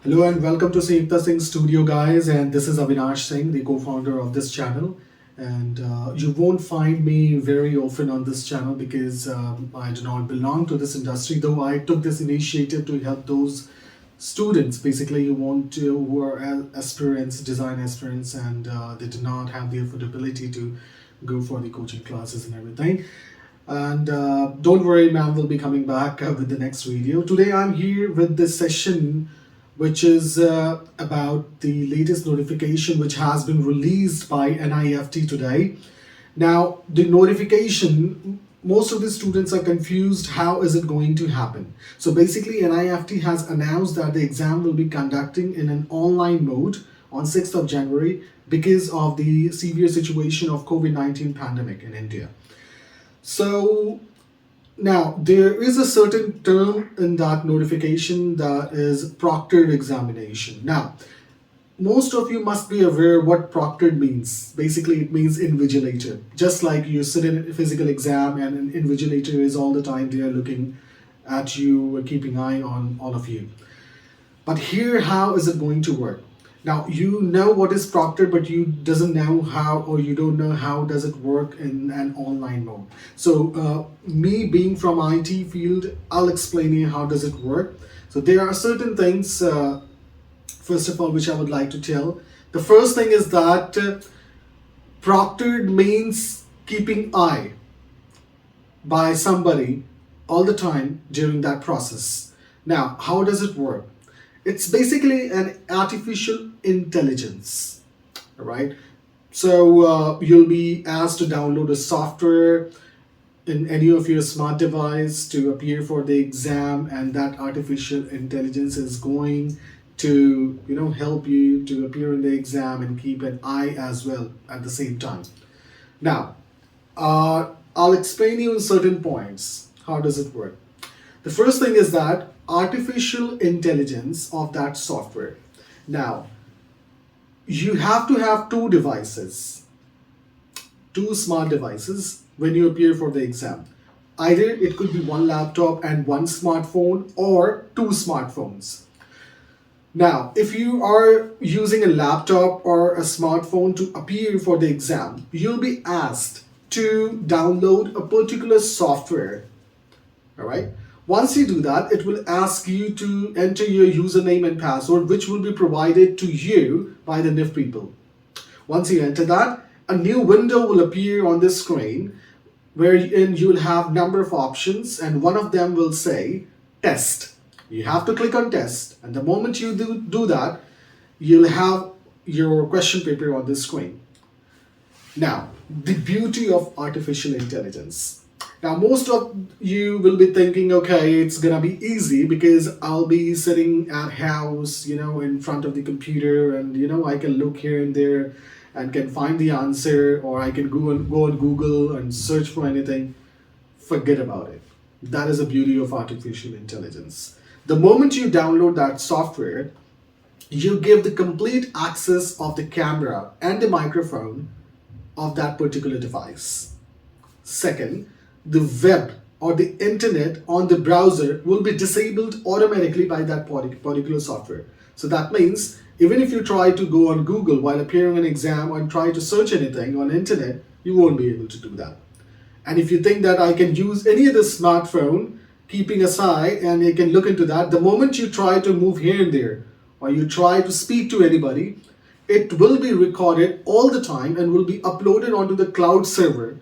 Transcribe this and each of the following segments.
Hello and welcome to Sanyukta Singh Studio, guys. And this is Avinash Singh, the co-founder of this channel. And you won't find me very often on this channel because I do not belong to this industry. Though I took this initiative to help those students, basically, who are aspirants, design aspirants, and they do not have the affordability to go for the coaching classes and everything. And don't worry, ma'am will be coming back with the next video. Today I'm here with this session which is about the latest notification which has been released by NIFT today. Now, the notification, most of the students are confused, how is it going to happen? So basically, NIFT has announced that the exam will be conducting in an online mode on 6th of January because of the severe situation of COVID-19 pandemic in India. So now, there is a certain term in that notification that is proctored examination. Now, most of you must be aware what proctored means. Basically, it means invigilator. Just like you sit in a physical exam and an invigilator is all the time there looking at you, keeping eye on all of you. But here, how is it going to work? Now, you know what is proctored, but you doesn't know how, or you don't know how does it work in an online mode. So me being from IT field, I'll explain you how does it work. So there are certain things, first of all, which I would like to tell. The first thing is that proctored means keeping eye by somebody all the time during that process. Now, how does it work? It's basically an artificial intelligence, all right? So you'll be asked to download a software in any of your smart device to appear for the exam, and that artificial intelligence is going to help you to appear in the exam and keep an eye as well at the same time. Now, I'll explain you in certain points. How does it work? The first thing is that artificial intelligence of that software. Now, you have to have two devices, two smart devices when you appear for the exam. Either it could be one laptop and one smartphone or two smartphones. Now, if you are using a laptop or a smartphone to appear for the exam, you'll be asked to download a particular software, all right? Once you do that, it will ask you to enter your username and password, which will be provided to you by the NIFT people. Once you enter that, a new window will appear on the screen wherein you will have number of options, and one of them will say test. You have to click on test, and the moment you do that, you'll have your question paper on the screen. Now, the beauty of artificial intelligence. Now, most of you will be thinking, okay, it's gonna be easy because I'll be sitting at house, in front of the computer, and I can look here and there and can find the answer, or I can go on Google and search for anything. Forget about it. That is the beauty of artificial intelligence. The moment you download that software, you give the complete access of the camera and the microphone of that particular device. Second, the web or the internet on the browser will be disabled automatically by that particular software. So that means even if you try to go on Google while appearing an exam or try to search anything on internet, you won't be able to do that. And if you think that I can use any of the smartphone, keeping aside, and you can look into that, the moment you try to move here and there, or you try to speak to anybody, it will be recorded all the time and will be uploaded onto the cloud server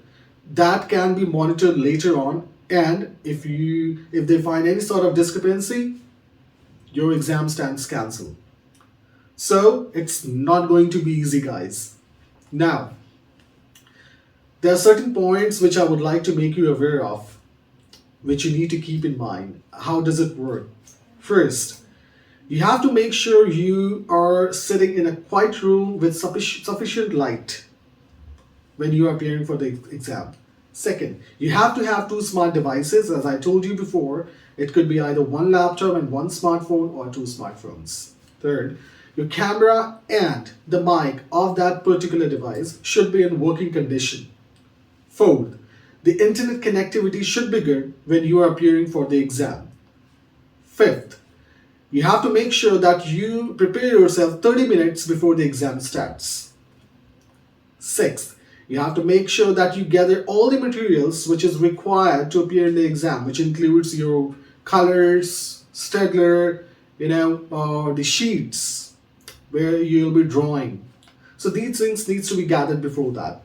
that can be monitored later on. And if they find any sort of discrepancy, your exam stands cancelled. So it's not going to be easy, guys. Now, there are certain points which I would like to make you aware of, which you need to keep in mind. How does it work? First, you have to make sure you are sitting in a quiet room with sufficient light when you are appearing for the exam. Second, you have to have two smart devices. As I told you before, it could be either one laptop and one smartphone or two smartphones. Third, your camera and the mic of that particular device should be in working condition. Fourth, the internet connectivity should be good when you are appearing for the exam. Fifth, You have to make sure that you prepare yourself 30 minutes before the exam starts. Sixth, you have to make sure that you gather all the materials which is required to appear in the exam, which includes your colors, stadler, the sheets where you'll be drawing. So these things needs to be gathered before that.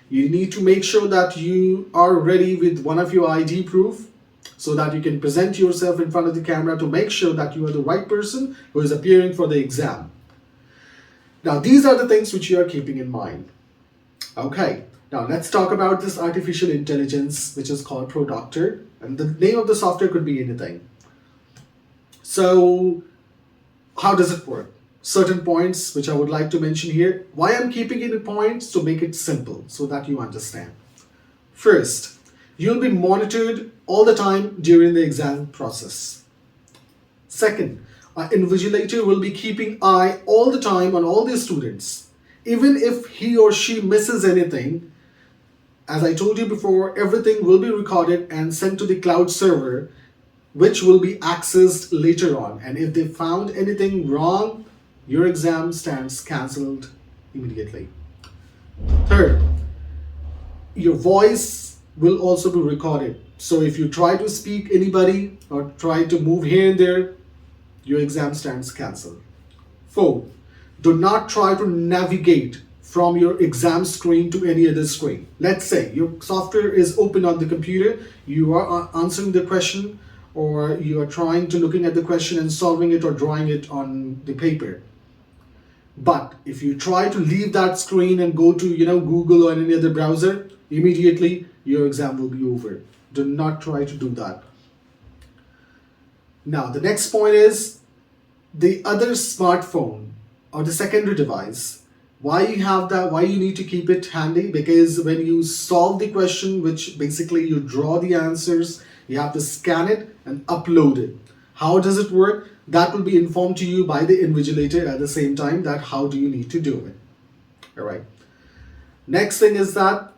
You need to make sure that you are ready with one of your ID proof so that you can present yourself in front of the camera to make sure that you are the right person who is appearing for the exam. Now, these are the things which you are keeping in mind. Okay, now let's talk about this artificial intelligence, which is called Proctored, and the name of the software could be anything. So, how does it work? Certain points which I would like to mention here. Why I'm keeping it in points? To make it simple so that you understand. First, you'll be monitored all the time during the exam process. Second, an invigilator will be keeping eye all the time on all the students. Even if he or she misses anything, as I told you before, everything will be recorded and sent to the cloud server, which will be accessed later on. And if they found anything wrong, your exam stands cancelled immediately. Third, your voice will also be recorded. So if you try to speak anybody or try to move here and there, your exam stands cancelled. Fourth, do not try to navigate from your exam screen to any other screen. Let's say your software is open on the computer, you are answering the question, or you are trying to looking at the question and solving it or drawing it on the paper. But if you try to leave that screen and go to Google or any other browser, immediately your exam will be over. Do not try to do that. Now the next point is the other smartphone or the secondary device. Why you have that? Why you need to keep it handy? Because when you solve the question, which basically you draw the answers, you have to scan it and upload it. How does it work? That will be informed to you by the invigilator at the same time that how do you need to do it. All right. Next thing is that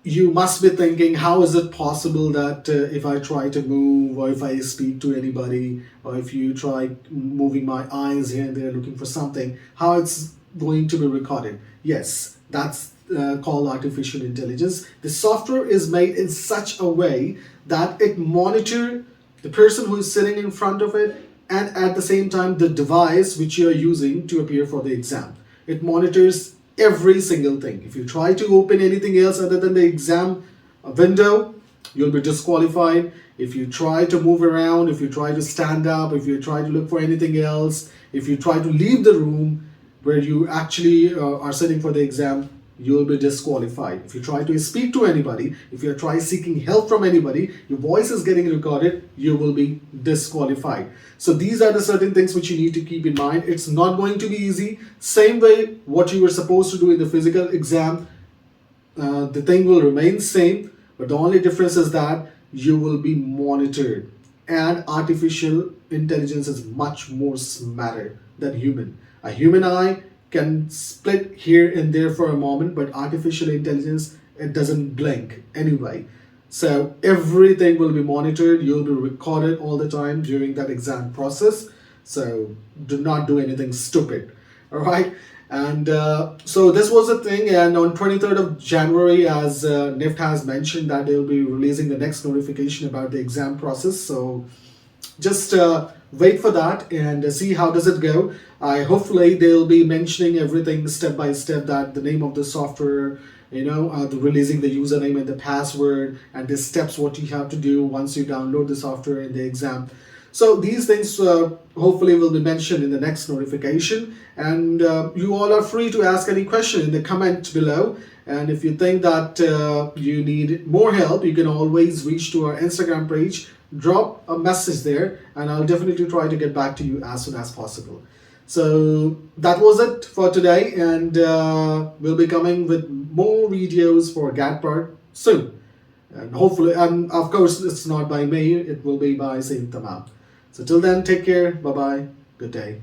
you must be thinking, how is it possible that if I try to move or if I speak to anybody or if you try moving my eyes here and there looking for something, how it's going to be recorded? Yes, that's called artificial intelligence. The software is made in such a way that it monitors the person who is sitting in front of it and at the same time the device which you are using to appear for the exam. It monitors every single thing. If you try to open anything else other than the exam window, you'll be disqualified. If you try to move around, if you try to stand up, if you try to look for anything else, if you try to leave the room where you actually are sitting for the exam, you'll be disqualified. If you try to speak to anybody, if you try seeking help from anybody, your voice is getting recorded, you will be disqualified. So these are the certain things which you need to keep in mind. It's not going to be easy. Same way what you were supposed to do in the physical exam, the thing will remain same, but the only difference is that you will be monitored. And artificial intelligence is much more smarter than human. A human eye can split here and there for a moment, but artificial intelligence, it doesn't blink anyway. So everything will be monitored. You'll be recorded all the time during that exam process. So do not do anything stupid. All right. And so this was the thing. And on 23rd of January, as NIFT has mentioned, that they'll be releasing the next notification about the exam process. So just wait for that and see how does it go. Hopefully they'll be mentioning everything step by step, that the name of the software, the releasing the username and the password, and the steps what you have to do once you download the software in the exam. So these things hopefully will be mentioned in the next notification, and you all are free to ask any question in the comment below. And if you think that you need more help, you can always reach to our Instagram page, drop a message there, and I'll definitely try to get back to you as soon as possible. So that was it for today, and we'll be coming with more videos for GAT part soon. And hopefully, and of course, it's not by me, it will be by Sanyukta ma'am. So till then, take care, bye-bye, good day.